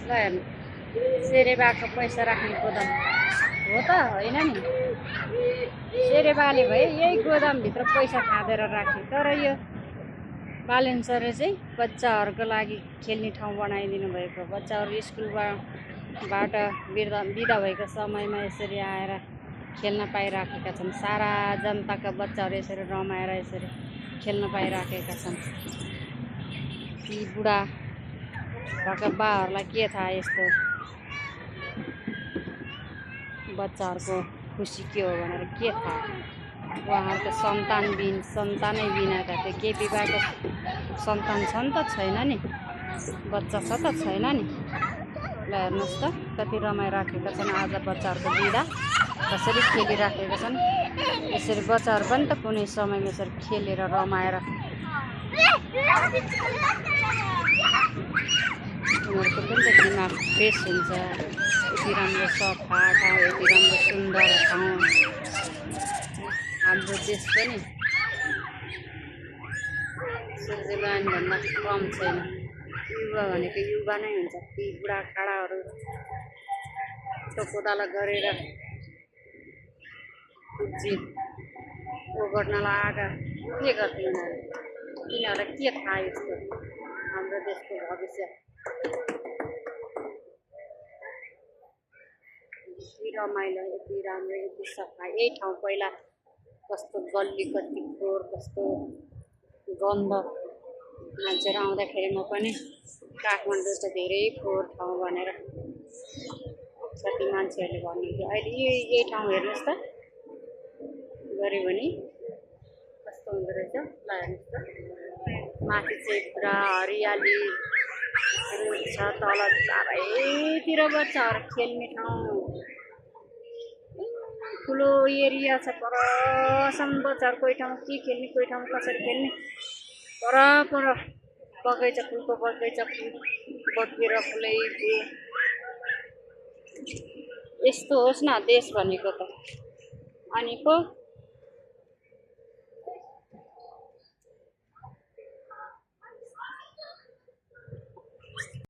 ल हेर्नु सेरेबाको पैसा राख्ने गोदाम हो त होइन नि। सेरेबाले भए यही गोदामभित्र पैसा खाँदेर राख्यो। तर यो बालेन सरले चाहिँ बच्चाहरूको लागि खेल्ने ठाउँ बनाइदिनु भएको। बच्चाहरू स्कुलबाट बिदा भएको समयमा यसरी आएर खेल्न पाइराखेका छन्। सारा जनताका बच्चाहरू यसरी रमाएर यसरी खेल्न पाइराखेका छन्। ती बुढा भएका बाहरूलाई के थाहा यस्तो बच्चाहरूको खुसी के हो भनेर के थाहा। उहाँहरूको सन्तानै बिनाका त्यो केपी बाको सन्तान छ नि त छैन नि, बच्चा छ त छैन नि। ल हेर्नुहोस् त कति रमाइराखेका छन् आज बच्चाहरूको बिदा कसरी खेलिराखेका छन्। यसरी बच्चाहरू पनि त कुनै समयमा यसरी खेलेर रमाएर उनीहरूको पनि त दिमाग फ्रेस हुन्छ। यति राम्रो सफा ठाउँ, यति राम्रो सुन्दर ठाउँ हाम्रो देश पनि स्विजरल्यान्डभन्दा कम छैन। युवा भनेको युवा नै हुन्छ। ती बुढाखाडाहरू कोदाला गरेर ओगट्नलाई आएका के गर्थे यिनीहरूलाई के थाहा यस्तो हाम्रो देशको भविष्य। यति रमाइलो, यति राम्रो, यति सफा। यही ठाउँ पहिला कस्तो गल्ली, कति फोहोर, कस्तो गन्ध। मान्छेहरू आउँदाखेरि म पनि काठमाडौँ त धेरै फोहोर ठाउँ भनेर कति मान्छेहरूले भन्नुहुन्थ्यो। अहिले यही ठाउँ हेर्नुहोस् त गऱ्यो भने कस्तो हुँदो रहेछ। ल हेर्नुहोस् त माथि चाहिँ पुरा हरियाली छ, तल चारैतिर बच्चाहरू खेल्ने ठाउँ ठुलो एरिया छ। परसम्म बच्चाहरू कोही ठाउँमा के खेल्ने, कोही ठाउँमा कसरी खेल्ने। पर बगैँचा, फुलको बगैँचा, फुल बगेर फुलै फुल। यस्तो होस् न देश भनेको त। अनि पो